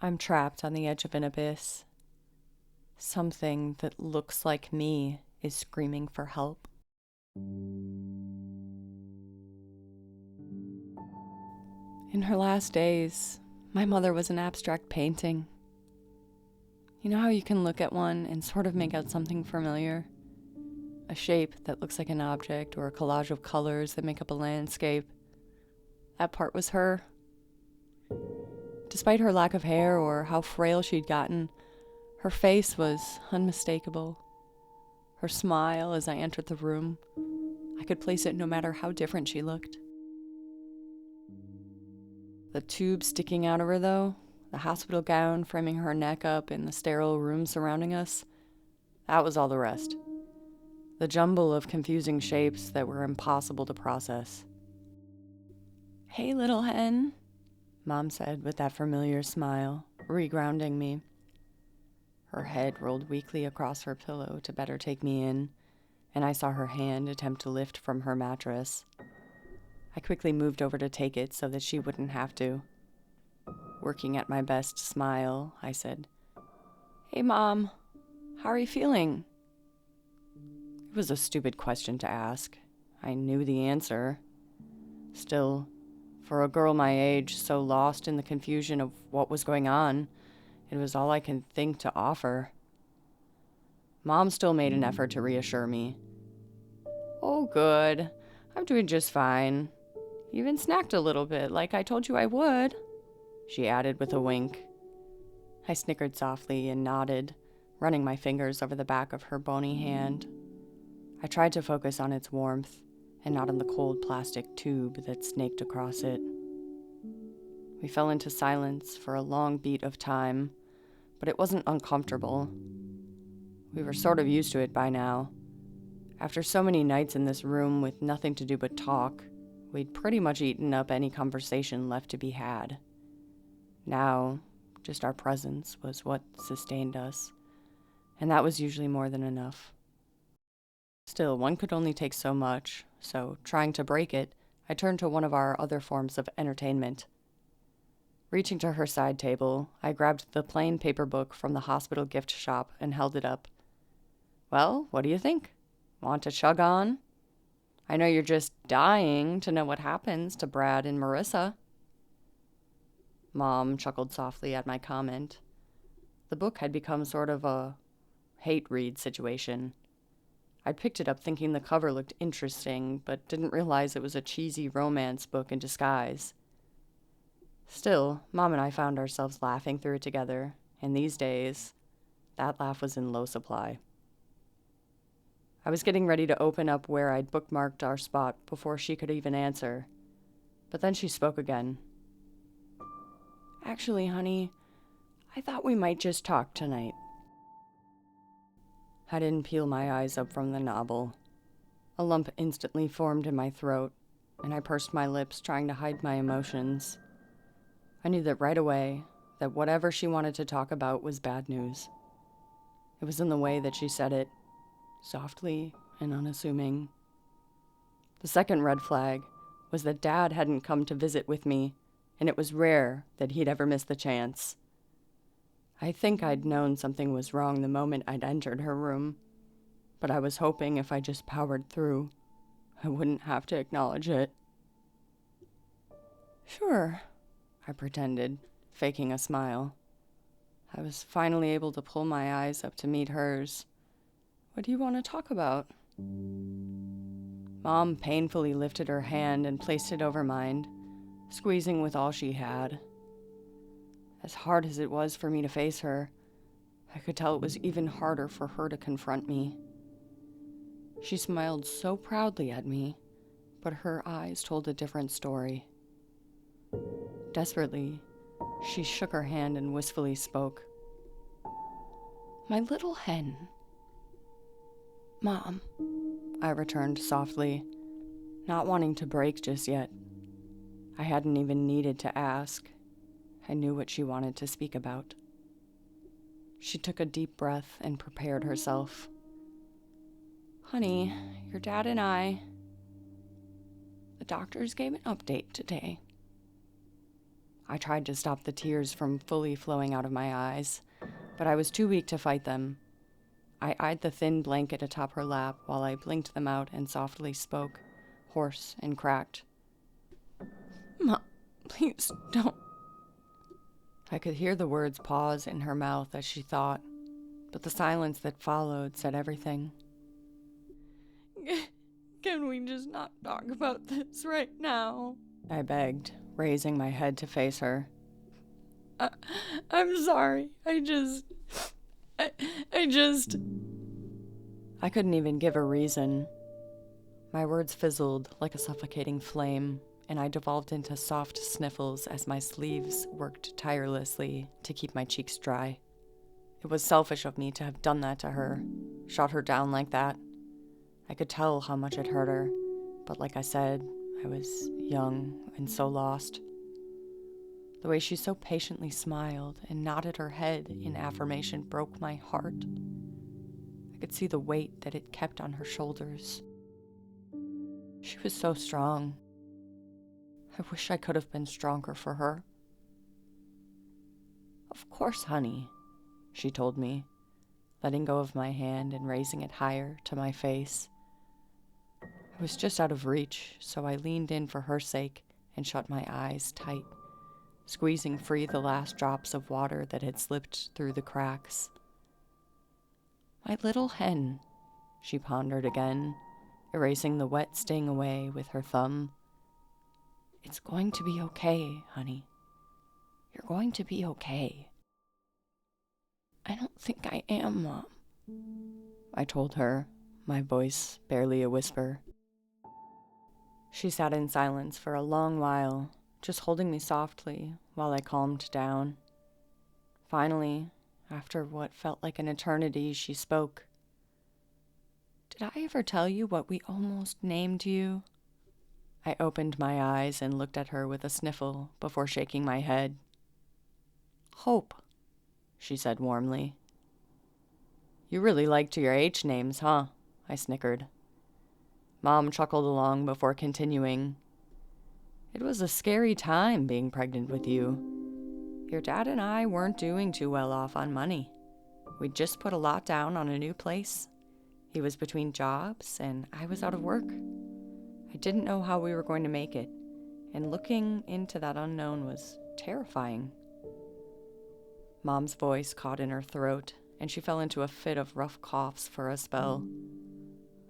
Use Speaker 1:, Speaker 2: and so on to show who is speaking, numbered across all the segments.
Speaker 1: I'm trapped on the edge of an abyss. Something that looks like me is screaming for help. In her last days, my mother was an abstract painting. You know how you can look at one and sort of make out something familiar? A shape that looks like an object or a collage of colors that make up a landscape. That part was her. Despite her lack of hair or how frail she'd gotten, her face was unmistakable. Her smile as I entered the room, I could place it no matter how different she looked. The tube sticking out of her, though, the hospital gown framing her neck up in the sterile room surrounding us, that was all the rest. The jumble of confusing shapes that were impossible to process. "Hey, little hen," Mom said with that familiar smile, regrounding me. Her head rolled weakly across her pillow to better take me in, and I saw her hand attempt to lift from her mattress. I quickly moved over to take it so that she wouldn't have to. Working at my best smile, I said, "Hey, Mom, how are you feeling?" It was a stupid question to ask. I knew the answer. Still, for a girl my age, so lost in the confusion of what was going on, it was all I could think to offer. Mom still made an effort to reassure me. "Oh, good. I'm doing just fine. Even snacked a little bit, like I told you I would," she added with a wink. I snickered softly and nodded, running my fingers over the back of her bony hand. I tried to focus on its warmth and not on the cold plastic tube that snaked across it. We fell into silence for a long beat of time, but it wasn't uncomfortable. We were sort of used to it by now. After so many nights in this room with nothing to do but talk, we'd pretty much eaten up any conversation left to be had. Now, just our presence was what sustained us, and that was usually more than enough. Still, one could only take so much, so trying to break it, I turned to one of our other forms of entertainment. Reaching to her side table, I grabbed the plain paper book from the hospital gift shop and held it up. "Well, what do you think? Want to chug on? I know you're just dying to know what happens to Brad and Marissa." Mom chuckled softly at my comment. The book had become sort of a hate read situation. I'd picked it up thinking the cover looked interesting, but didn't realize it was a cheesy romance book in disguise. Still, Mom and I found ourselves laughing through it together, and these days, that laugh was in low supply. I was getting ready to open up where I'd bookmarked our spot before she could even answer, but then she spoke again. "Actually, honey, I thought we might just talk tonight." I didn't peel my eyes up from the novel. A lump instantly formed in my throat, and I pursed my lips, trying to hide my emotions. I knew that right away, that whatever she wanted to talk about was bad news. It was in the way that she said it, softly and unassuming. The second red flag was that Dad hadn't come to visit with me, and it was rare that he'd ever miss the chance. I think I'd known something was wrong the moment I'd entered her room, but I was hoping if I just powered through, I wouldn't have to acknowledge it. "Sure," I pretended, faking a smile. I was finally able to pull my eyes up to meet hers. "What do you want to talk about?" Mom painfully lifted her hand and placed it over mine, squeezing with all she had. As hard as it was for me to face her, I could tell it was even harder for her to confront me. She smiled so proudly at me, but her eyes told a different story. Desperately, she shook her hand and wistfully spoke. "My little hen." "Mom," I returned softly, not wanting to break just yet. I hadn't even needed to ask. I knew what she wanted to speak about. She took a deep breath and prepared herself. "Honey, your dad and the doctors gave an update today." I tried to stop the tears from fully flowing out of my eyes, but I was too weak to fight them. I eyed the thin blanket atop her lap while I blinked them out and softly spoke, hoarse and cracked. "Mom, please don't." I could hear the words pause in her mouth as she thought, but the silence that followed said everything. "Can we just not talk about this right now?" I begged, raising my head to face her. "I'm sorry. I couldn't even give a reason. My words fizzled like a suffocating flame, and I devolved into soft sniffles as my sleeves worked tirelessly to keep my cheeks dry. It was selfish of me to have done that to her, shot her down like that. I could tell how much it hurt her, but like I said, I was young and so lost. The way she so patiently smiled and nodded her head in affirmation broke my heart. I could see the weight that it kept on her shoulders. She was so strong. I wish I could have been stronger for her. "Of course, honey," she told me, letting go of my hand and raising it higher to my face. I was just out of reach, so I leaned in for her sake and shut my eyes tight, squeezing free the last drops of water that had slipped through the cracks. "My little hen," she pondered again, erasing the wet sting away with her thumb. "It's going to be okay, honey. You're going to be okay." "I don't think I am, Mom," I told her, my voice barely a whisper. She sat in silence for a long while, just holding me softly while I calmed down. Finally, after what felt like an eternity, she spoke. "Did I ever tell you what we almost named you?" I opened my eyes and looked at her with a sniffle before shaking my head. "Hope," she said warmly. "You really liked your H names, huh?" I snickered. Mom chuckled along before continuing. "It was a scary time being pregnant with you. Your dad and I weren't doing too well off on money. We'd just put a lot down on a new place. He was between jobs, and I was out of work. I didn't know how we were going to make it, and looking into that unknown was terrifying." Mom's voice caught in her throat, and she fell into a fit of rough coughs for a spell.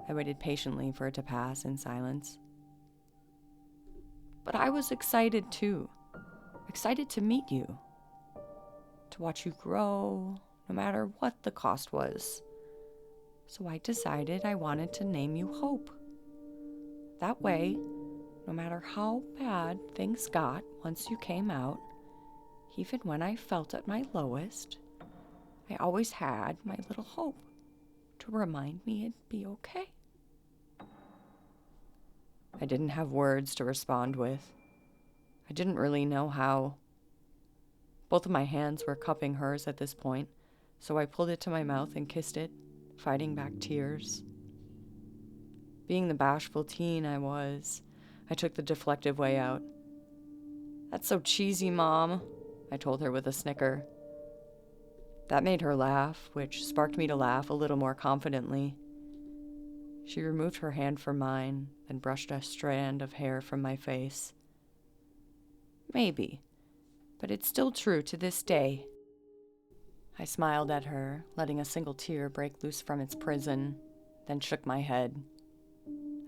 Speaker 1: I waited patiently for it to pass in silence. "But I was excited too. Excited to meet you. To watch you grow, no matter what the cost was. So I decided I wanted to name you Hope. That way, no matter how bad things got once you came out, even when I felt at my lowest, I always had my little Hope to remind me it'd be okay." I didn't have words to respond with. I didn't really know how. Both of my hands were cupping hers at this point, so I pulled it to my mouth and kissed it, fighting back tears. Being the bashful teen I was, I took the deflective way out. "That's so cheesy, Mom," I told her with a snicker. That made her laugh, which sparked me to laugh a little more confidently. She removed her hand from mine, then brushed a strand of hair from my face. "Maybe, but it's still true to this day." I smiled at her, letting a single tear break loose from its prison, then shook my head.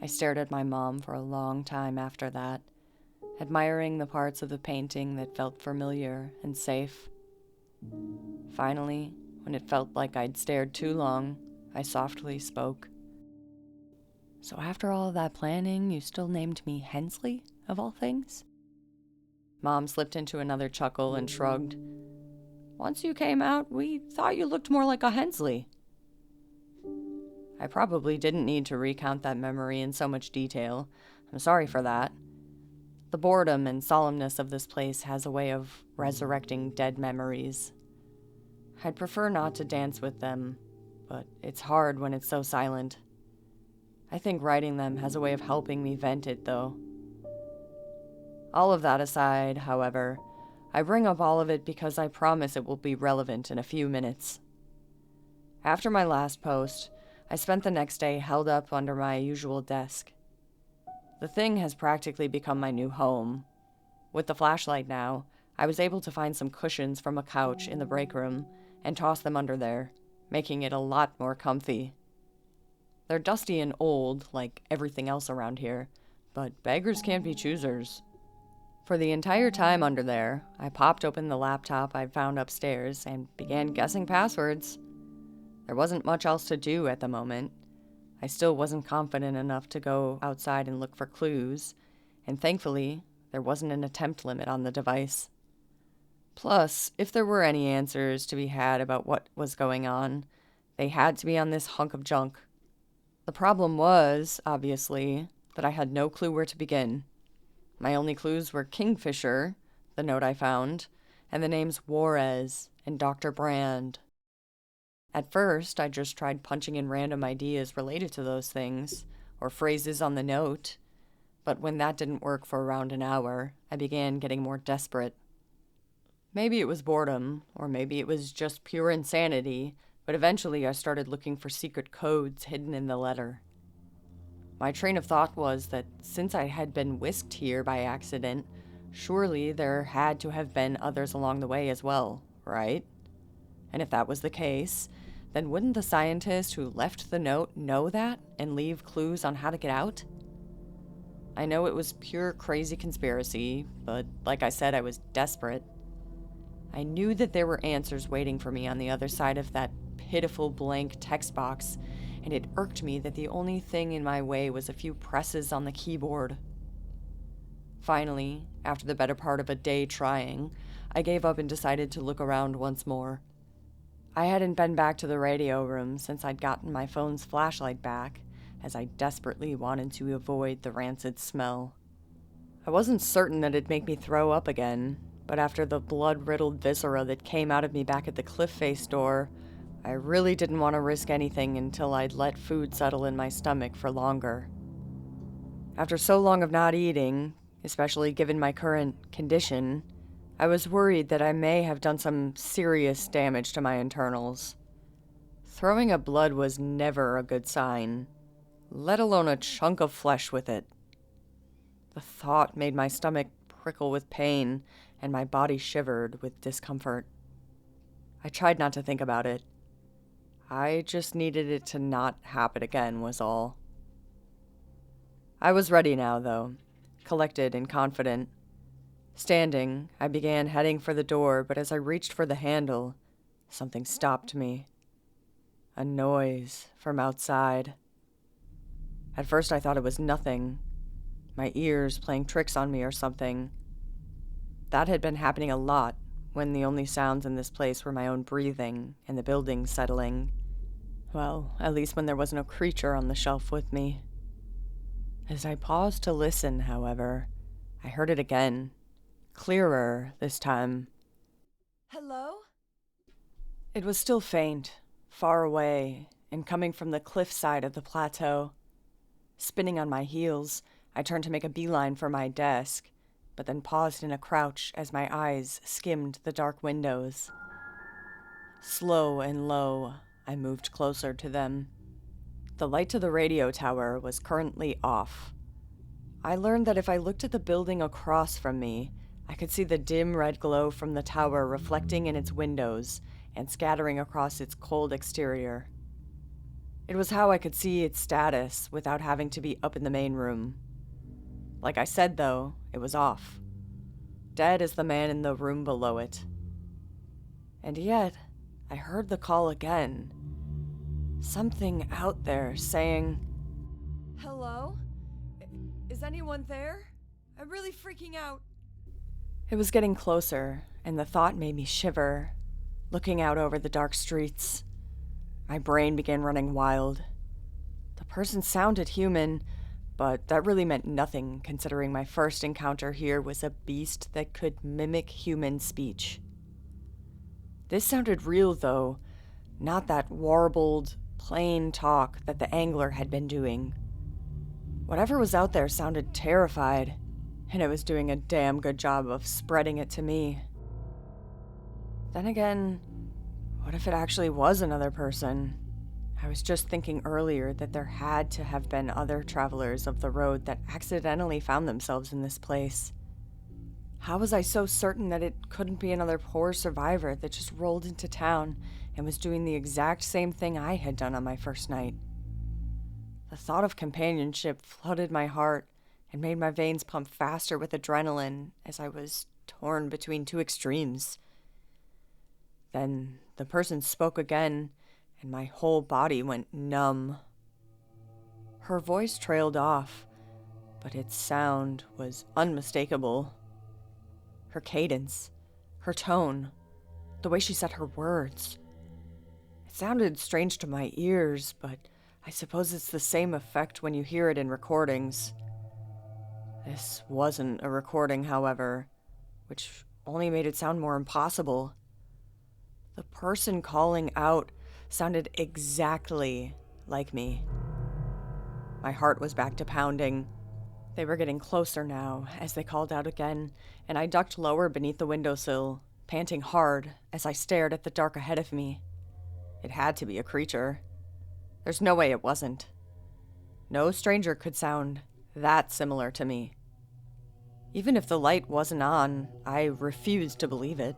Speaker 1: I stared at my mom for a long time after that, admiring the parts of the painting that felt familiar and safe. Finally, when it felt like I'd stared too long, I softly spoke. "So after all of that planning, you still named me Hensley, of all things?" Mom slipped into another chuckle and shrugged. "Once you came out, we thought you looked more like a Hensley." I probably didn't need to recount that memory in so much detail. I'm sorry for that. The boredom and solemnness of this place has a way of resurrecting dead memories. I'd prefer not to dance with them, but it's hard when it's so silent. I think writing them has a way of helping me vent it, though. All of that aside, however, I bring up all of it because I promise it will be relevant in a few minutes. After my last post, I spent the next day held up under my usual desk. The thing has practically become my new home. With the flashlight now, I was able to find some cushions from a couch in the break room and toss them under there, making it a lot more comfy. They're dusty and old, like everything else around here, but beggars can't be choosers. For the entire time under there, I popped open the laptop I'd found upstairs and began guessing passwords. There wasn't much else to do at the moment. I still wasn't confident enough to go outside and look for clues, and thankfully, there wasn't an attempt limit on the device. Plus, if there were any answers to be had about what was going on, they had to be on this hunk of junk. The problem was, obviously, that I had no clue where to begin. My only clues were Kingfisher, the note I found, and the names Juarez and Dr. Brand. At first, I just tried punching in random ideas related to those things, or phrases on the note, but when that didn't work for around an hour, I began getting more desperate. Maybe it was boredom, or maybe it was just pure insanity, but eventually I started looking for secret codes hidden in the letter. My train of thought was that since I had been whisked here by accident, surely there had to have been others along the way as well, right? And if that was the case, then wouldn't the scientist who left the note know that and leave clues on how to get out? I know it was pure crazy conspiracy, but like I said, I was desperate. I knew that there were answers waiting for me on the other side of that pitiful blank text box, and it irked me that the only thing in my way was a few presses on the keyboard. Finally, after the better part of a day trying, I gave up and decided to look around once more. I hadn't been back to the radio room since I'd gotten my phone's flashlight back, as I desperately wanted to avoid the rancid smell. I wasn't certain that it'd make me throw up again, but after the blood-riddled viscera that came out of me back at the Cliff Face door, I really didn't want to risk anything until I'd let food settle in my stomach for longer. After so long of not eating, especially given my current condition, I was worried that I may have done some serious damage to my internals. Throwing up blood was never a good sign, let alone a chunk of flesh with it. The thought made my stomach prickle with pain, and my body shivered with discomfort. I tried not to think about it. I just needed it to not happen again, was all. I was ready now, though, collected and confident. Standing, I began heading for the door, but as I reached for the handle, something stopped me. A noise from outside. At first I thought it was nothing, my ears playing tricks on me or something. That had been happening a lot when the only sounds in this place were my own breathing and the building settling. Well, at least when there was no creature on the shelf with me. As I paused to listen, however, I heard it again. Clearer this time.
Speaker 2: Hello?
Speaker 1: It was still faint, far away, and coming from the cliff side of the plateau. Spinning on my heels, I turned to make a beeline for my desk, but then paused in a crouch as my eyes skimmed the dark windows. Slow and low, I moved closer to them. The light to the radio tower was currently off. I learned that if I looked at the building across from me, I could see the dim red glow from the tower reflecting in its windows and scattering across its cold exterior. It was how I could see its status without having to be up in the main room. Like I said, though, it was off. Dead as the man in the room below it. And yet, I heard the call again. Something out there saying,
Speaker 2: Hello? Is anyone there? I'm really freaking out.
Speaker 1: It was getting closer, and the thought made me shiver, looking out over the dark streets. My brain began running wild. The person sounded human, but that really meant nothing considering my first encounter here was a beast that could mimic human speech. This sounded real, though, not that warbled, plain talk that the angler had been doing. Whatever was out there sounded terrified, and it was doing a damn good job of spreading it to me. Then again, what if it actually was another person? I was just thinking earlier that there had to have been other travelers of the road that accidentally found themselves in this place. How was I so certain that it couldn't be another poor survivor that just rolled into town and was doing the exact same thing I had done on my first night? The thought of companionship flooded my heart and made my veins pump faster with adrenaline as I was torn between two extremes. Then the person spoke again, and my whole body went numb. Her voice trailed off, but its sound was unmistakable. Her cadence, her tone, the way she said her words. It sounded strange to my ears, but I suppose it's the same effect when you hear it in recordings. This wasn't a recording, however, which only made it sound more impossible. The person calling out sounded exactly like me. My heart was back to pounding. They were getting closer now as they called out again, and I ducked lower beneath the windowsill, panting hard as I stared at the dark ahead of me. It had to be a creature. There's no way it wasn't. No stranger could sound that similar to me. Even if the light wasn't on, I refused to believe it.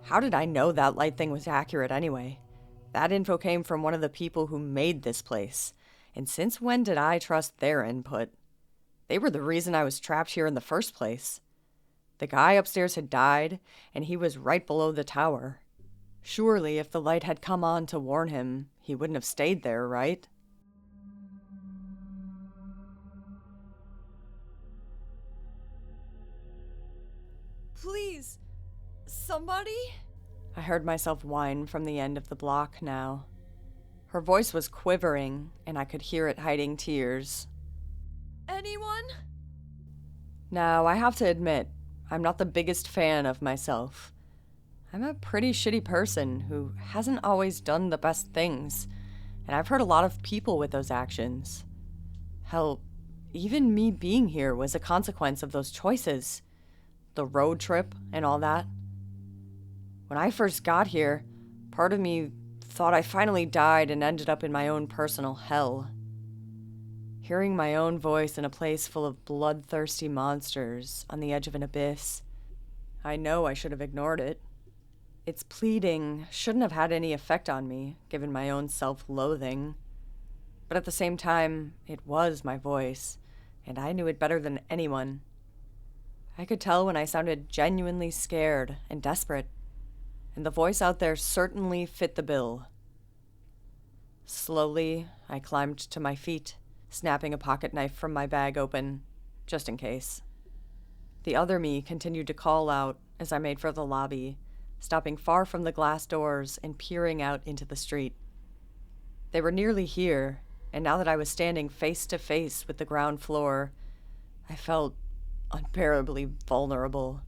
Speaker 1: How did I know that light thing was accurate anyway? That info came from one of the people who made this place, and since when did I trust their input? They were the reason I was trapped here in the first place. The guy upstairs had died, and he was right below the tower. Surely, if the light had come on to warn him, he wouldn't have stayed there, right?
Speaker 2: Please, somebody?
Speaker 1: I heard myself whine from the end of the block now. Her voice was quivering, and I could hear it hiding tears.
Speaker 2: Anyone?
Speaker 1: Now, I have to admit, I'm not the biggest fan of myself. I'm a pretty shitty person who hasn't always done the best things, and I've hurt a lot of people with those actions. Hell, even me being here was a consequence of those choices. The road trip and all that. When I first got here, part of me thought I finally died and ended up in my own personal hell. Hearing my own voice in a place full of bloodthirsty monsters on the edge of an abyss, I know I should have ignored it. Its pleading shouldn't have had any effect on me, given my own self-loathing. But at the same time, it was my voice, and I knew it better than anyone. I could tell when I sounded genuinely scared and desperate, and the voice out there certainly fit the bill. Slowly, I climbed to my feet, snapping a pocket knife from my bag open, just in case. The other me continued to call out as I made for the lobby, stopping far from the glass doors and peering out into the street. They were nearly here, and now that I was standing face to face with the ground floor, I felt unbearably vulnerable.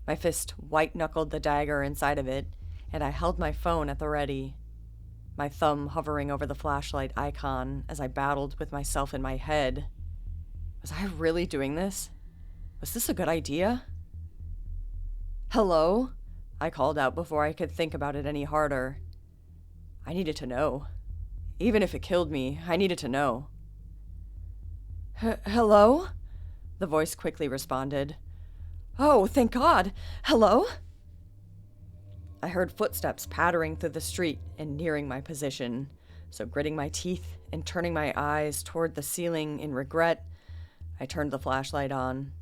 Speaker 1: My fist white-knuckled the dagger inside of it, and I held my phone at the ready, my thumb hovering over the flashlight icon as I battled with myself in my head. Was I really doing this? Was this a good idea? Hello? I called out before I could think about it any harder. I needed to know. Even if it killed me, I needed to know. Hello? The voice quickly responded. Oh, thank God! Hello? I heard footsteps pattering through the street and nearing my position, so gritting my teeth and turning my eyes toward the ceiling in regret, I turned the flashlight on.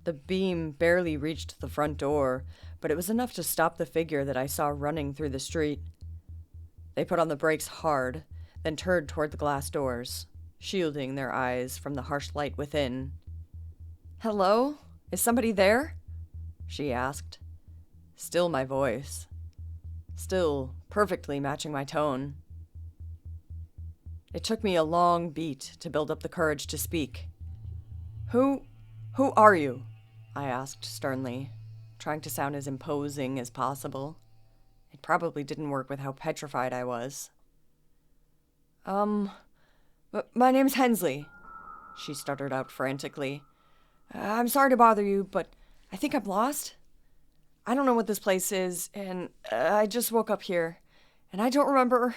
Speaker 1: The beam barely reached the front door, but it was enough to stop the figure that I saw running through the street. They put on the brakes hard, then turned toward the glass doors, shielding their eyes from the harsh light within. Hello? Is somebody there? She asked. Still my voice. Still perfectly matching my tone. It took me a long beat to build up the courage to speak. Who are you? I asked sternly, trying to sound as imposing as possible. It probably didn't work with how petrified I was. My name's Hensley, she stuttered out frantically. I'm sorry to bother you, but I think I'm lost.
Speaker 2: I don't know what this place is, and I just woke up here, and I don't remember.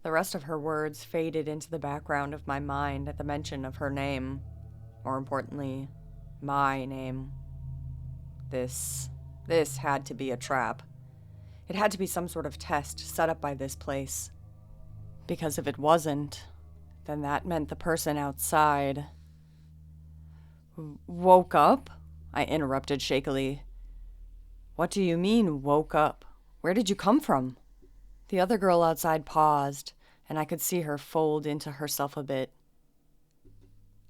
Speaker 1: The rest of her words faded into the background of my mind at the mention of her name. More importantly, my name. This had to be a trap. It had to be some sort of test set up by this place. Because if it wasn't, then that meant the person outside... Woke up? I interrupted shakily. What do you mean, woke up? Where did you come from? The other girl outside paused, and I could see her fold into herself a bit.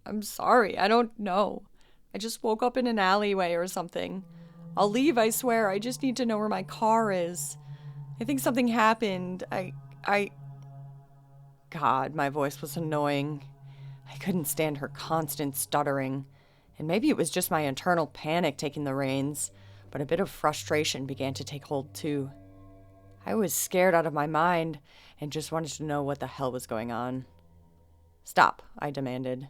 Speaker 1: I'm sorry, I don't know. I just woke up in an alleyway or something. I'll leave, I swear. I just need to know where my car is. I think something happened. God, my voice was annoying. I couldn't stand her constant stuttering. And maybe it was just my internal panic taking the reins, but a bit of frustration began to take hold too. I was scared out of my mind and just wanted to know what the hell was going on. Stop, I demanded.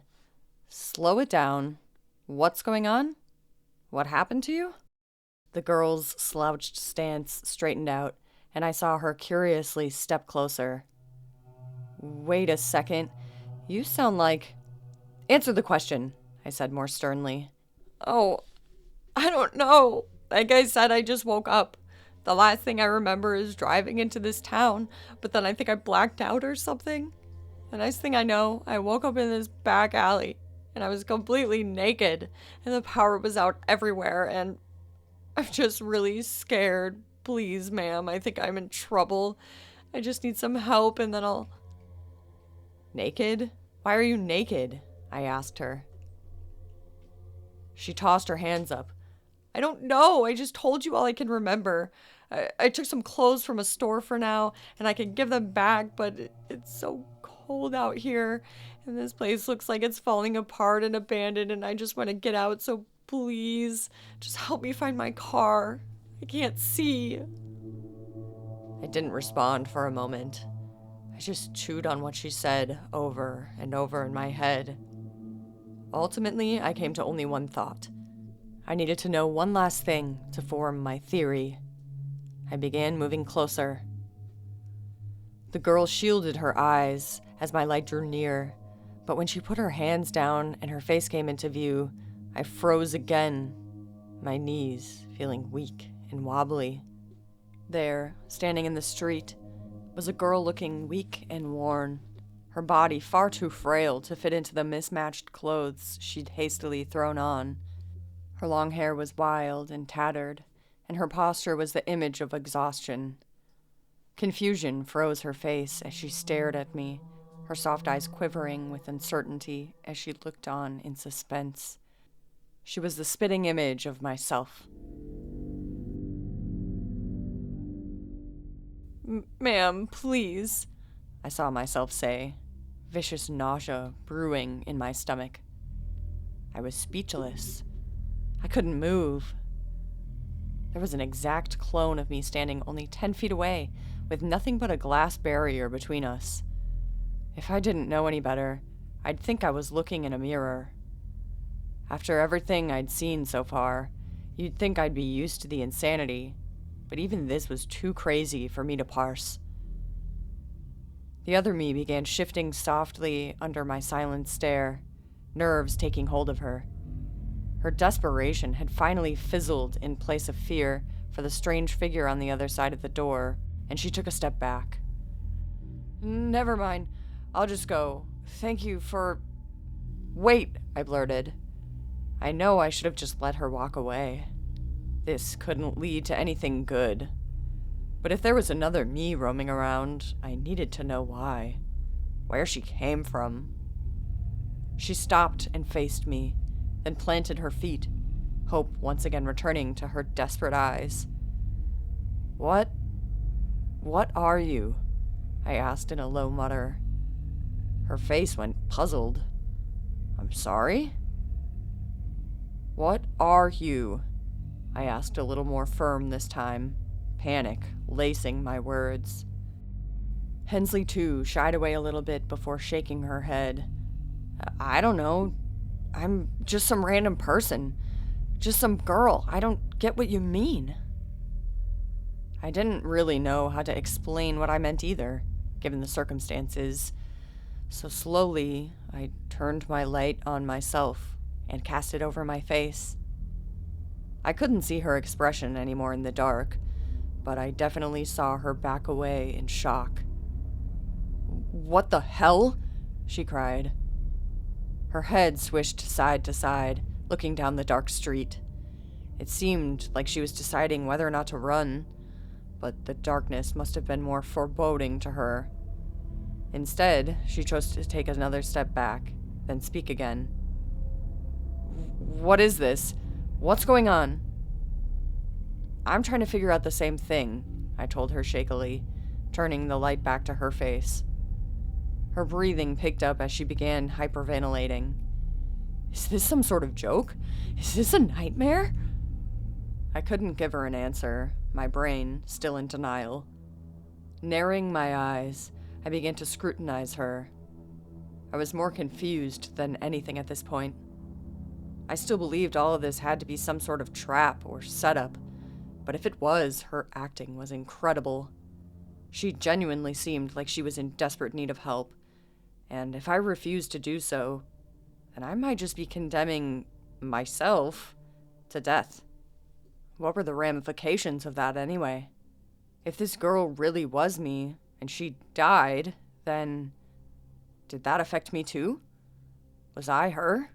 Speaker 1: Slow it down. What's going on? What happened to you? The girl's slouched stance straightened out, and I saw her curiously step closer. Wait a second. You sound like... Answer the question, I said more sternly.
Speaker 2: Oh, I don't know. Like I said, I just woke up. The last thing I remember is driving into this town, but then I think I blacked out or something. The next thing I know, I woke up in this back alley, and I was completely naked, and the power was out everywhere, and I'm just really scared. Please, ma'am, I think I'm in trouble. I just need some help, and then I'll...
Speaker 1: Naked? Why are you naked? I asked her. She tossed her hands up.
Speaker 2: I don't know. I just told you all I can remember. I took some clothes from a store for now, and I can give them back, but it's so cold out here, and this place looks like it's falling apart and abandoned, and I just want to get out, so please, just help me find my car. I can't see.
Speaker 1: I didn't respond for a moment. I just chewed on what she said over and over in my head. Ultimately, I came to only one thought. I needed to know one last thing to form my theory. I began moving closer. The girl shielded her eyes as my light drew near, but when she put her hands down and her face came into view, I froze again, my knees feeling weak and wobbly. There, standing in the street, was a girl looking weak and worn, her body far too frail to fit into the mismatched clothes she'd hastily thrown on. Her long hair was wild and tattered, and her posture was the image of exhaustion. Confusion froze her face as she stared at me, her soft eyes quivering with uncertainty as she looked on in suspense. She was the spitting image of myself.
Speaker 2: Ma'am, please,
Speaker 1: I saw myself say, vicious nausea brewing in my stomach. I was speechless. I couldn't move. There was an exact clone of me standing only 10 feet away, with nothing but a glass barrier between us. If I didn't know any better, I'd think I was looking in a mirror. After everything I'd seen so far, you'd think I'd be used to the insanity, but even this was too crazy for me to parse. The other me began shifting softly under my silent stare, nerves taking hold of her. Her desperation had finally fizzled in place of fear for the strange figure on the other side of the door, and she took a step back.
Speaker 2: Never mind. I'll just go. Thank you for...
Speaker 1: Wait, I blurted. I know I should have just let her walk away. This couldn't lead to anything good. But if there was another me roaming around, I needed to know why. Where she came from. She stopped and faced me, then planted her feet, hope once again returning to her desperate eyes. What are you? I asked in a low mutter. Her face went puzzled. I'm sorry? What are you? I asked a little more firm this time, panic lacing my words. Hensley, too, shied away a little bit before shaking her head. I don't know. I'm just some random person. Just some girl. I don't get what you mean. I didn't really know how to explain what I meant either, given the circumstances. So slowly, I turned my light on myself and cast it over my face. I couldn't see her expression anymore in the dark, but I definitely saw her back away in shock. "What the hell?" she cried. Her head swished side to side, looking down the dark street. It seemed like she was deciding whether or not to run, but the darkness must have been more foreboding to her. Instead, she chose to take another step back, then speak again. "What is this? What's going on?" "I'm trying to figure out the same thing," I told her shakily, turning the light back to her face. Her breathing picked up as she began hyperventilating. "Is this some sort of joke? Is this a nightmare?" I couldn't give her an answer, my brain still in denial. Narrowing my eyes, I began to scrutinize her. I was more confused than anything at this point. I still believed all of this had to be some sort of trap or setup, but if it was, her acting was incredible. She genuinely seemed like she was in desperate need of help, and if I refused to do so, then I might just be condemning myself to death. What were the ramifications of that anyway? If this girl really was me, and she died, then did that affect me too? Was I her?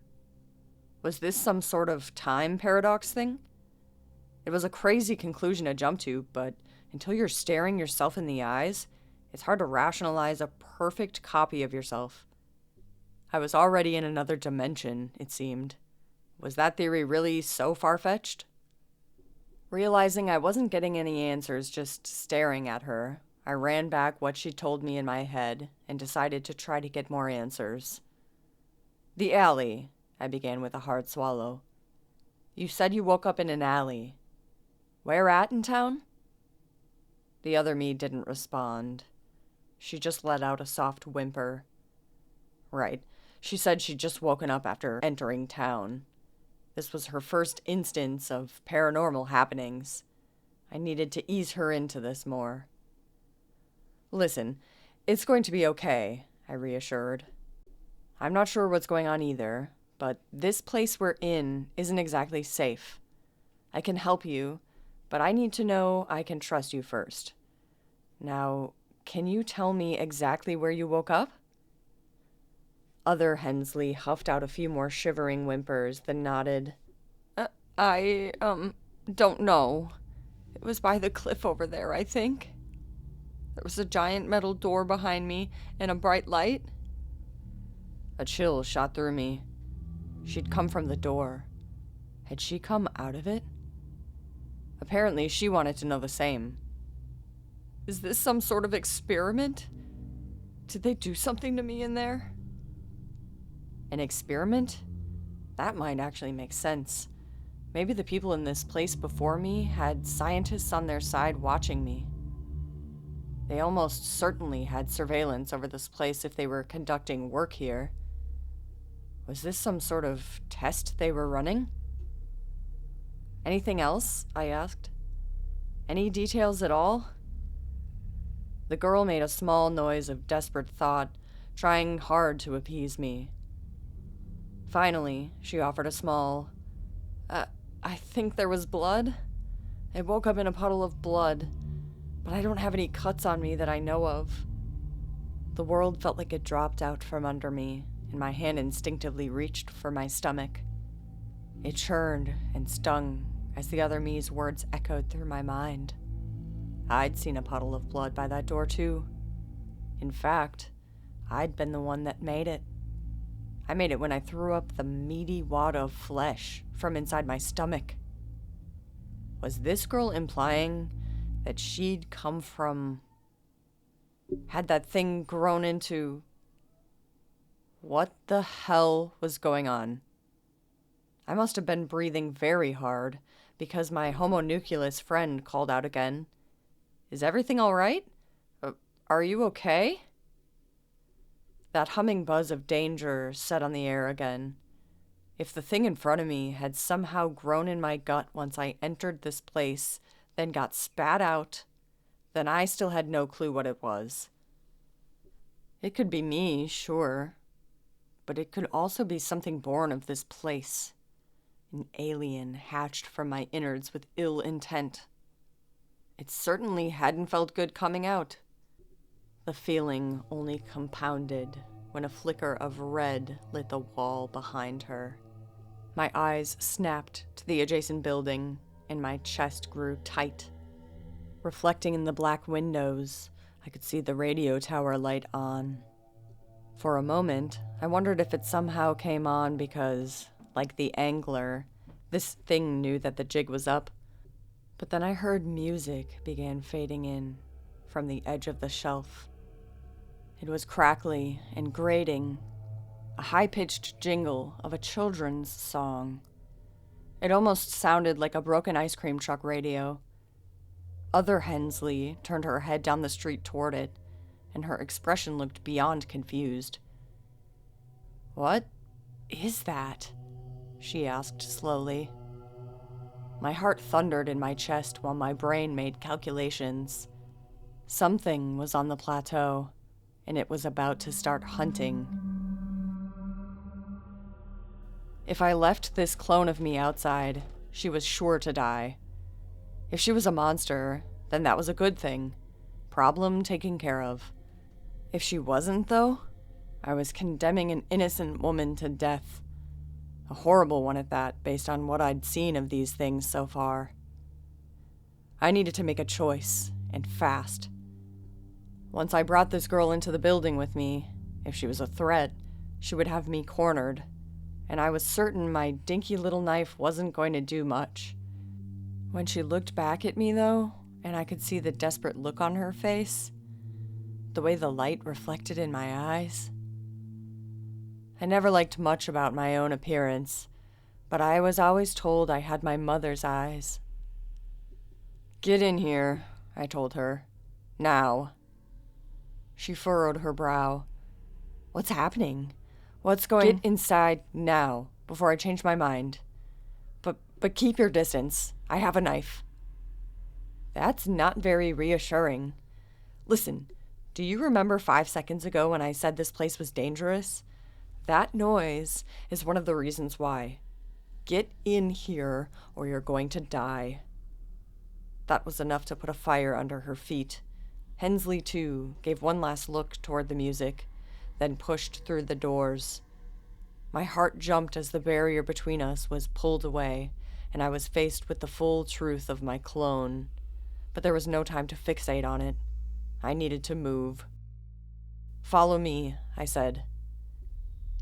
Speaker 1: Was this some sort of time paradox thing? It was a crazy conclusion to jump to, but until you're staring yourself in the eyes, it's hard to rationalize a perfect copy of yourself. I was already in another dimension, it seemed. Was that theory really so far-fetched? Realizing I wasn't getting any answers just staring at her, I ran back what she told me in my head and decided to try to get more answers. "The alley," I began with a hard swallow. "You said you woke up in an alley. Where at in town?" The other me didn't respond. She just let out a soft whimper. Right, she said she'd just woken up after entering town. This was her first instance of paranormal happenings. I needed to ease her into this more. "Listen, it's going to be okay," I reassured. "I'm not sure what's going on either, but this place we're in isn't exactly safe. I can help you, but I need to know I can trust you first. Now, can you tell me exactly where you woke up?" Other Hensley huffed out a few more shivering whimpers, then nodded. I don't know. It was by the cliff over there, I think. There was a giant metal door behind me and a bright light." A chill shot through me. She'd come from the door. Had she come out of it? Apparently, she wanted to know the same. "Is this some sort of experiment? Did they do something to me in there?" An experiment? That might actually make sense. Maybe the people in this place before me had scientists on their side watching me. They almost certainly had surveillance over this place if they were conducting work here. Was this some sort of test they were running? "Anything else?" I asked. "Any details at all?" The girl made a small noise of desperate thought, trying hard to appease me. Finally, she offered a small, I think there was blood. I woke up in a puddle of blood, but I don't have any cuts on me that I know of." The world felt like it dropped out from under me, and my hand instinctively reached for my stomach. It churned and stung as the other me's words echoed through my mind. I'd seen a puddle of blood by that door too. In fact, I'd been the one that made it. I made it when I threw up the meaty wad of flesh from inside my stomach. Was this girl implying that she'd come from... Had that thing grown into... What the hell was going on? I must have been breathing very hard because my homunculus friend called out again. "Is everything all right? Are you okay?" That humming buzz of danger set on the air again. If the thing in front of me had somehow grown in my gut once I entered this place, then got spat out, then I still had no clue what it was. It could be me, sure, but it could also be something born of this place, an alien hatched from my innards with ill intent. It certainly hadn't felt good coming out. The feeling only compounded when a flicker of red lit the wall behind her. My eyes snapped to the adjacent building, and my chest grew tight. Reflecting in the black windows, I could see the radio tower light on. For a moment, I wondered if it somehow came on because, like the angler, this thing knew that the jig was up. But then I heard music began fading in from the edge of the shelf. It was crackly and grating, a high-pitched jingle of a children's song. It almost sounded like a broken ice cream truck radio. Other Hensley turned her head down the street toward it, and her expression looked beyond confused. "What is that?" she asked slowly. My heart thundered in my chest while my brain made calculations. Something was on the plateau, and it was about to start hunting. If I left this clone of me outside, she was sure to die. If she was a monster, then that was a good thing. Problem taken care of. If she wasn't, though, I was condemning an innocent woman to death. A horrible one at that, based on what I'd seen of these things so far. I needed to make a choice, and fast. Once I brought this girl into the building with me, if she was a threat, she would have me cornered, and I was certain my dinky little knife wasn't going to do much. When she looked back at me, though, and I could see the desperate look on her face, the way the light reflected in my eyes. I never liked much about my own appearance, but I was always told I had my mother's eyes. "Get in here," I told her. "Now." She furrowed her brow. "What's happening? What's going—" "Get inside now, before I change my mind. But keep your distance. I have a knife." That's not very reassuring. Listen, do you remember 5 seconds ago when I said this place was dangerous? That noise is one of the reasons why. Get in here, or you're going to die. That was enough to put a fire under her feet. Hensley, too, gave one last look toward the music, then pushed through the doors. My heart jumped as the barrier between us was pulled away, and I was faced with the full truth of my clone. But there was no time to fixate on it. I needed to move. "Follow me," I said.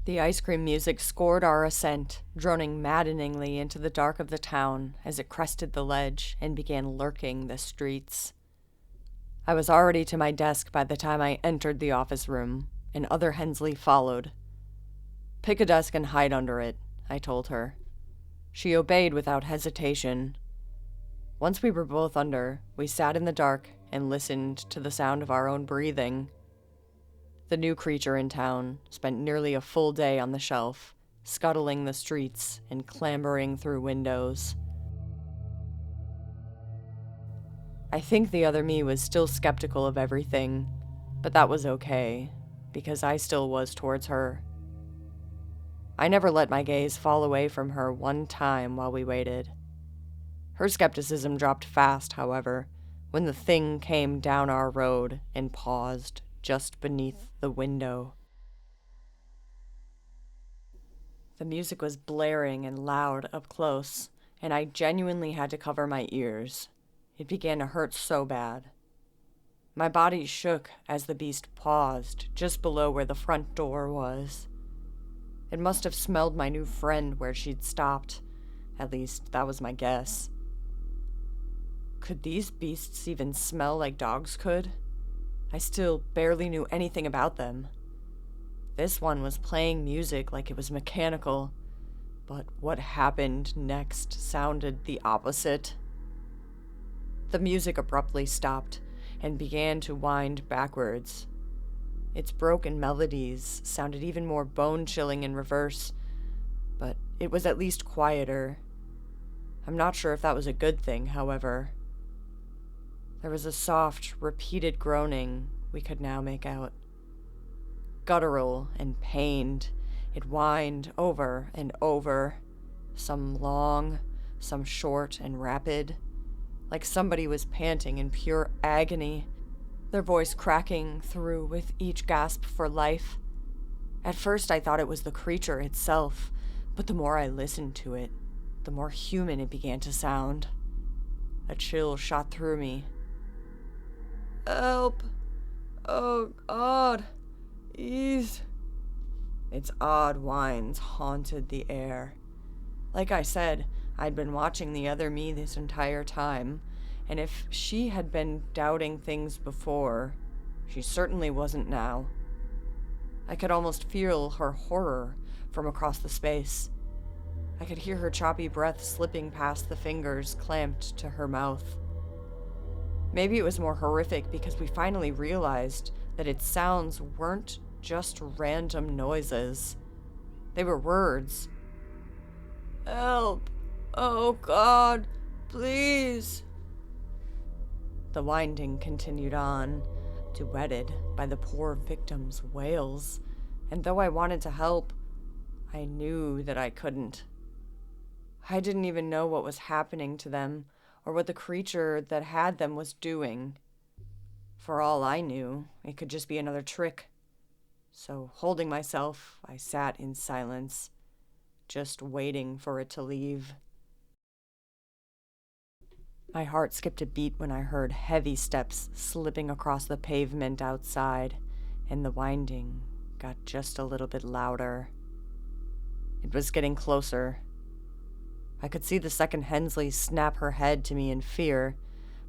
Speaker 1: The ice cream music scored our ascent, droning maddeningly into the dark of the town as it crested the ledge and began lurking the streets. I was already to my desk by the time I entered the office room, and other Hensley followed. "Pick a desk and hide under it," I told her. She obeyed without hesitation. Once we were both under, we sat in the dark and listened to the sound of our own breathing. The new creature in town spent nearly a full day on the shelf, scuttling the streets and clambering through windows. I think the other me was still skeptical of everything, but that was okay, because I still was towards her. I never let my gaze fall away from her one time while we waited. Her skepticism dropped fast, however, when the thing came down our road and paused just beneath the window. The music was blaring and loud up close, and I genuinely had to cover my ears. It began to hurt so bad. My body shook as the beast paused just below where the front door was. It must have smelled my new friend where she'd stopped. At least, that was my guess. Could these beasts even smell like dogs could? I still barely knew anything about them. This one was playing music like it was mechanical, but what happened next sounded the opposite. The music abruptly stopped and began to wind backwards. Its broken melodies sounded even more bone-chilling in reverse, but It was at least quieter. I'm not sure if that was a good thing, however. There was a soft, repeated groaning we could now make out. Guttural and pained, it whined over and over, some long, some short and rapid, like somebody was panting in pure agony, their voice cracking through with each gasp for life. At first I thought it was the creature itself, but the more I listened to it, the more human it began to sound. A chill shot through me.
Speaker 2: Help! Oh, God! Ease!
Speaker 1: Its odd whines haunted the air. Like I said, I'd been watching the other me this entire time, and if she had been doubting things before, she certainly wasn't now. I could almost feel her horror from across the space. I could hear her choppy breath slipping past the fingers clamped to her mouth. Maybe it was more horrific because we finally realized that its sounds weren't just random noises. They were words.
Speaker 2: Help! Oh, God! Please!
Speaker 1: The winding continued on, duetted by the poor victim's wails, and though I wanted to help, I knew that I couldn't. I didn't even know what was happening to them, or what the creature that had them was doing. For all I knew, it could just be another trick. So, holding myself, I sat in silence, just waiting for it to leave. My heart skipped a beat when I heard heavy steps slipping across the pavement outside, and the winding got just a little bit louder. It was getting closer. I could see the second Hensley snap her head to me in fear,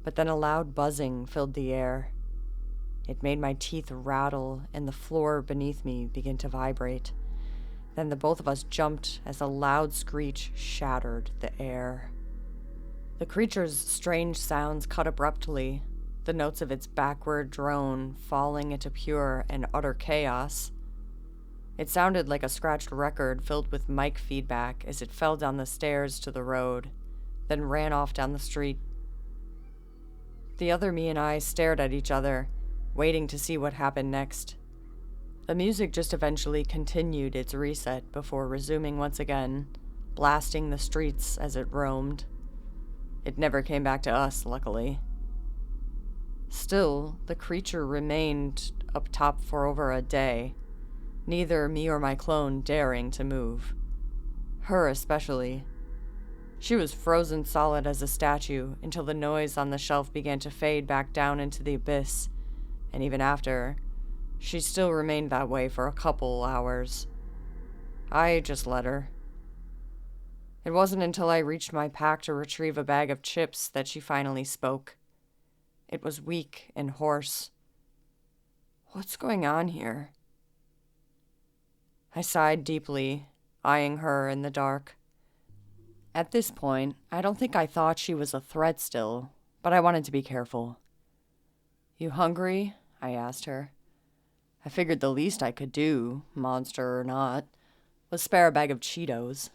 Speaker 1: but then a loud buzzing filled the air. It made my teeth rattle and the floor beneath me begin to vibrate. Then the both of us jumped as a loud screech shattered the air. The creature's strange sounds cut abruptly, the notes of its backward drone falling into pure and utter chaos. It sounded like a scratched record filled with mic feedback as it fell down the stairs to the road, then ran off down the street. The other me and I stared at each other, waiting to see what happened next. The music just eventually continued its reset before resuming once again, blasting the streets as it roamed. It never came back to us, luckily. Still, the creature remained up top for over a day, neither me or my clone daring to move. Her especially. She was frozen solid as a statue until the noise on the shelf began to fade back down into the abyss, and even after, she still remained that way for a couple hours. I just let her. It wasn't until I reached my pack to retrieve a bag of chips that she finally spoke. It was weak and hoarse. "What's going on here?" I sighed deeply, eyeing her in the dark. At this point, I don't think I thought she was a threat still, but I wanted to be careful. "You hungry?" I asked her. I figured the least I could do, monster or not, was spare a bag of Cheetos.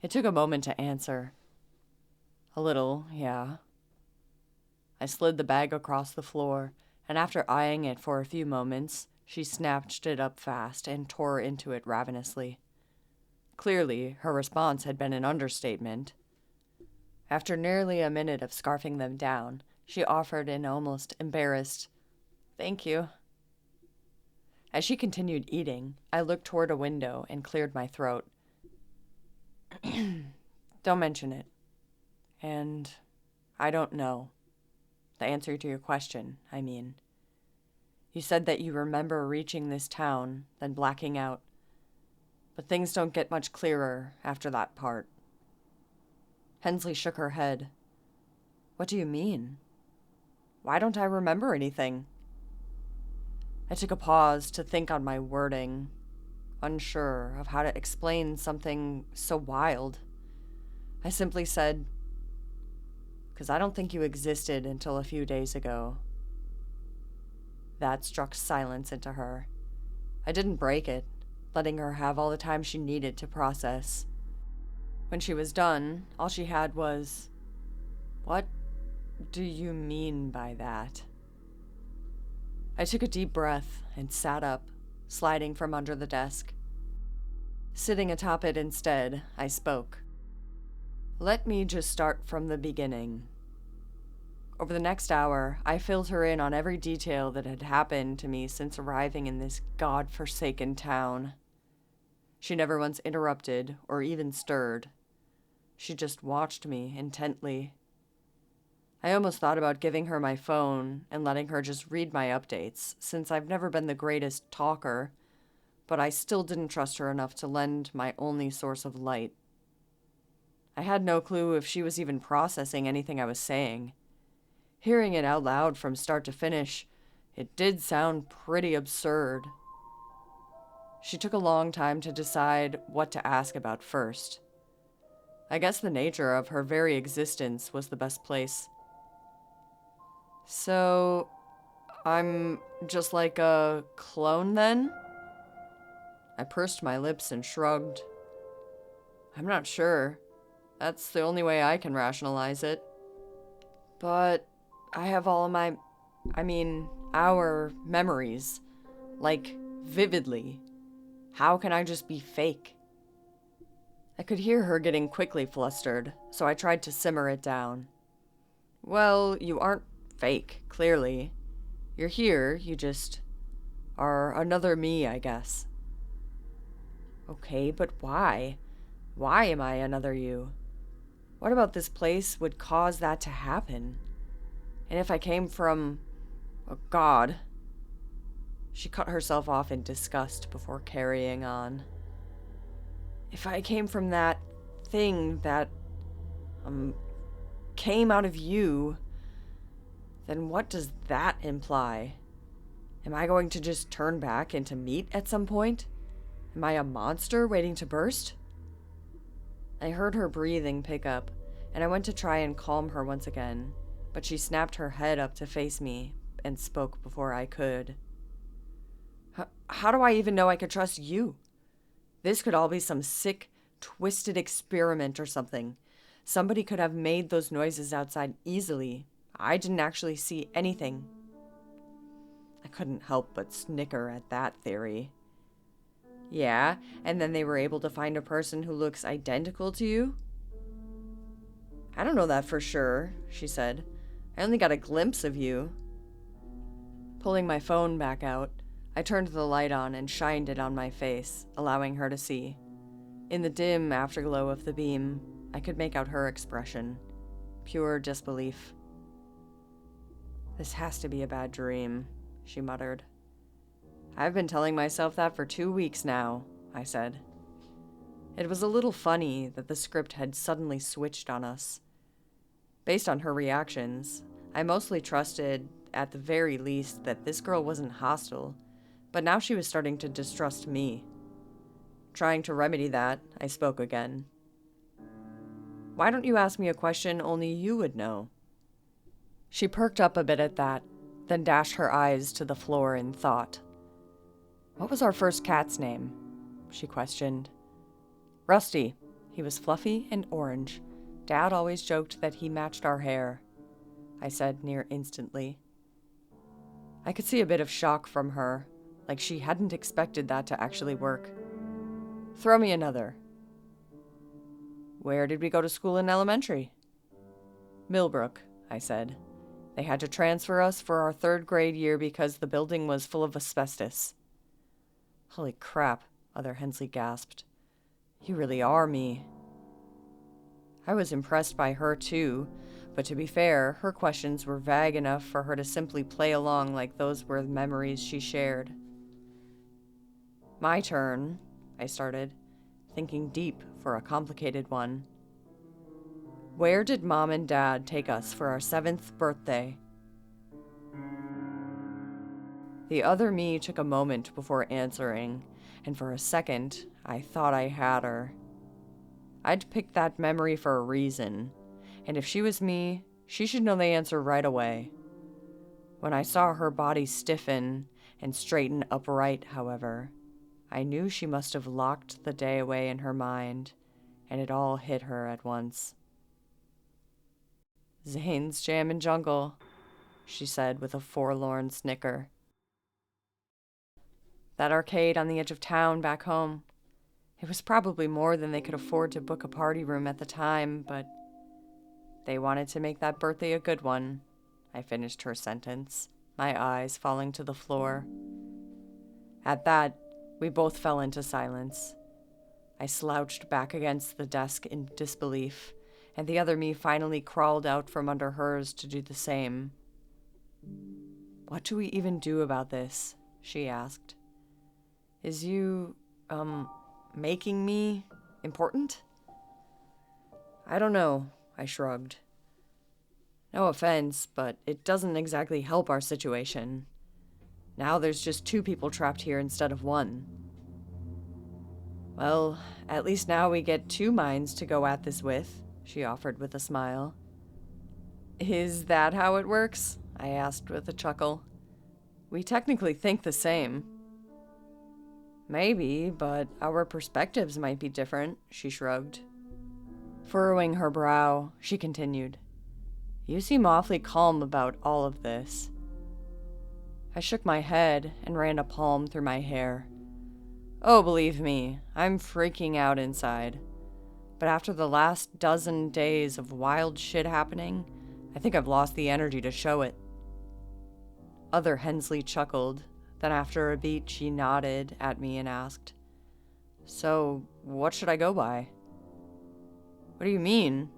Speaker 1: It took a moment to answer. "A little, yeah." I slid the bag across the floor, and after eyeing it for a few moments, she snatched it up fast and tore into it ravenously. Clearly, her response had been an understatement. After nearly a minute of scarfing them down, she offered an almost embarrassed, "Thank you." As she continued eating, I looked toward a window and cleared my throat. "Don't mention it. And I don't know. The answer to your question, I mean. You said that you remember reaching this town, then blacking out. But things don't get much clearer after that part." Hensley shook her head. "What do you mean? Why don't I remember anything?" I took a pause to think on my wording, unsure of how to explain something so wild. I simply said, "'Cause I don't think you existed until a few days ago." That struck silence into her. I didn't break it, letting her have all the time she needed to process. When she was done, all she had was, "What do you mean by that?" I took a deep breath and sat up, sliding from under the desk. Sitting atop it instead, I spoke. "Let me just start from the beginning." Over the next hour, I filled her in on every detail that had happened to me since arriving in this god-forsaken town. She never once interrupted or even stirred. She just watched me intently. I almost thought about giving her my phone and letting her just read my updates, since I've never been the greatest talker, but I still didn't trust her enough to lend my only source of light. I had no clue if she was even processing anything I was saying. Hearing it out loud from start to finish, it did sound pretty absurd. She took a long time to decide what to ask about first. I guess the nature of her very existence was the best place. "So, I'm just like a clone then?" I pursed my lips and shrugged. "I'm not sure. That's the only way I can rationalize it. But I have all our memories. Like, vividly. How can I just be fake?" I could hear her getting quickly flustered, so I tried to simmer it down. "Well, you aren't fake, clearly. You're here, you just are another me, I guess." "Okay, but why? Why am I another you? What about this place would cause that to happen? And if I came from a god?" She cut herself off in disgust before carrying on. "If I came from that thing that, came out of you, then what does that imply? Am I going to just turn back into meat at some point? Am I a monster waiting to burst?" I heard her breathing pick up, and I went to try and calm her once again, but she snapped her head up to face me and spoke before I could. How do I even know I could trust you? This could all be some sick, twisted experiment or something. Somebody could have made those noises outside easily. I didn't actually see anything." I couldn't help but snicker at that theory. "Yeah, and then they were able to find a person who looks identical to you?" "I don't know that for sure," she said. "I only got a glimpse of you." Pulling my phone back out, I turned the light on and shined it on my face, allowing her to see. In the dim afterglow of the beam, I could make out her expression. Pure disbelief. "This has to be a bad dream," she muttered. "I've been telling myself that for 2 weeks now," I said. It was a little funny that the script had suddenly switched on us. Based on her reactions, I mostly trusted, at the very least, that this girl wasn't hostile, but now she was starting to distrust me. Trying to remedy that, I spoke again. "Why don't you ask me a question only you would know?" She perked up a bit at that, then dashed her eyes to the floor in thought. "What was our first cat's name?" she questioned. "Rusty. He was fluffy and orange. Dad always joked that he matched our hair," I said near instantly. I could see a bit of shock from her, like she hadn't expected that to actually work. "Throw me another." "Where did we go to school in elementary?" "Millbrook," I said. "They had to transfer us for our 3rd grade year because the building was full of asbestos." "Holy crap," Other Hensley gasped. "You really are me." I was impressed by her too, but to be fair, her questions were vague enough for her to simply play along like those were the memories she shared. "My turn," I started, thinking deep for a complicated one. "Where did Mom and Dad take us for our 7th birthday?" The other me took a moment before answering, and for a second, I thought I had her. I'd picked that memory for a reason, and if she was me, she should know the answer right away. When I saw her body stiffen and straighten upright, however, I knew she must have locked the day away in her mind, and it all hit her at once. "Zane's Jammin' Jungle," she said with a forlorn snicker. "That arcade on the edge of town back home. It was probably more than they could afford to book a party room at the time, but they wanted to make that birthday a good one." I finished her sentence, my eyes falling to the floor. At that, we both fell into silence. I slouched back against the desk in disbelief, and the other me finally crawled out from under hers to do the same. "What do we even do about this?" she asked. "Is you, making me important?" "I don't know," I shrugged. "No offense, but it doesn't exactly help our situation. Now there's just 2 people trapped here instead of 1. "Well, at least now we get 2 minds to go at this with," she offered with a smile. "Is that how it works?" I asked with a chuckle. "We technically think the same." "Maybe, but our perspectives might be different," she shrugged. Furrowing her brow, she continued, "You seem awfully calm about all of this." I shook my head and ran a palm through my hair. "Oh, believe me, I'm freaking out inside. But after the last dozen days of wild shit happening, I think I've lost the energy to show it." Other Hensley chuckled. Then after a beat, she nodded at me and asked, "So, what should I go by?" "What do you mean?"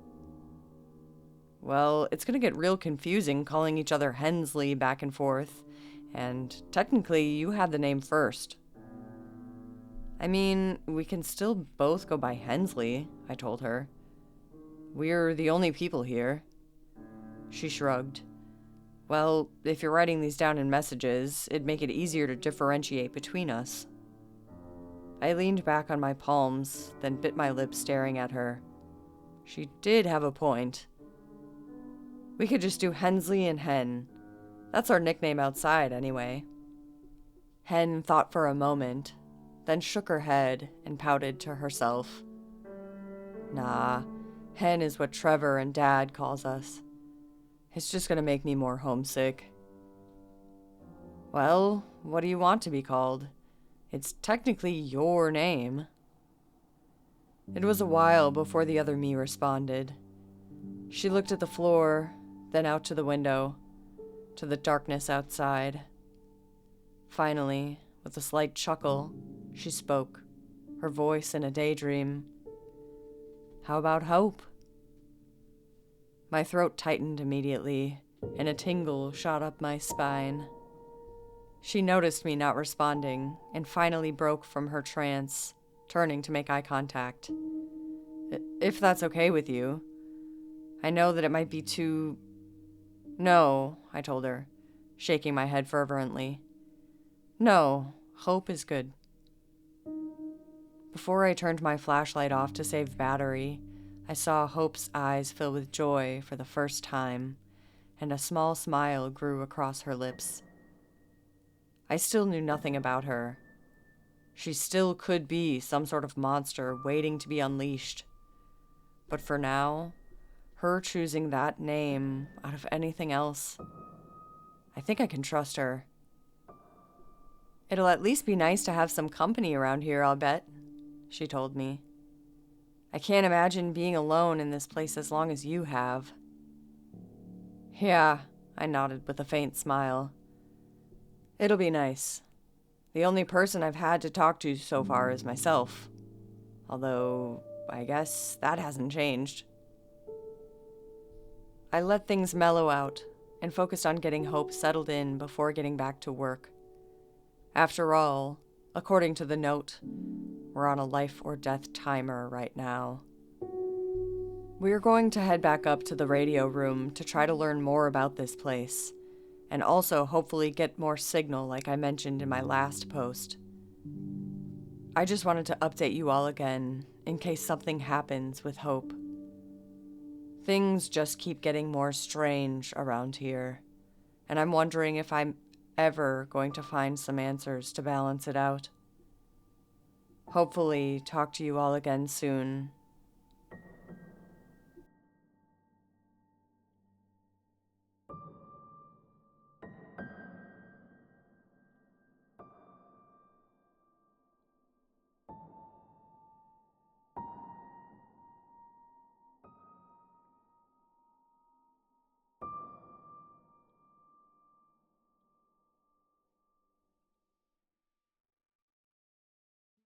Speaker 1: "Well, it's gonna get real confusing calling each other Hensley back and forth, and technically you had the name first." "I mean, we can still both go by Hensley," I told her. "We're the only people here." She shrugged. "Well, if you're writing these down in messages, it'd make it easier to differentiate between us." I leaned back on my palms, then bit my lip staring at her. She did have a point. "We could just do Hensley and Hen. That's our nickname outside, anyway." Hen thought for a moment, then shook her head and pouted to herself. "Nah, Hen is what Trevor and Dad calls us. It's just gonna make me more homesick." "Well, what do you want to be called? It's technically your name." It was a while before the other me responded. She looked at the floor, then out to the window, to the darkness outside. Finally, with a slight chuckle, she spoke, her voice in a daydream. "How about Hope?" My throat tightened immediately, and a tingle shot up my spine. She noticed me not responding, and finally broke from her trance, turning to make eye contact. "If that's okay with you. I know that it might be too—" "No," I told her, shaking my head fervently. "No, Hope is good." Before I turned my flashlight off to save battery, I saw Hope's eyes fill with joy for the first time, and a small smile grew across her lips. I still knew nothing about her. She still could be some sort of monster waiting to be unleashed. But for now, her choosing that name out of anything else, I think I can trust her. "It'll at least be nice to have some company around here, I'll bet," she told me. "I can't imagine being alone in this place as long as you have." "Yeah," I nodded with a faint smile. "It'll be nice. The only person I've had to talk to so far is myself. Although, I guess that hasn't changed." I let things mellow out and focused on getting Hope settled in before getting back to work. After all, according to the note, we're on a life or death timer right now. We're going to head back up to the radio room to try to learn more about this place, and also hopefully get more signal like I mentioned in my last post. I just wanted to update you all again in case something happens with Hope. Things just keep getting more strange around here, and I'm wondering if I'm ever going to find some answers to balance it out. Hopefully, talk to you all again soon.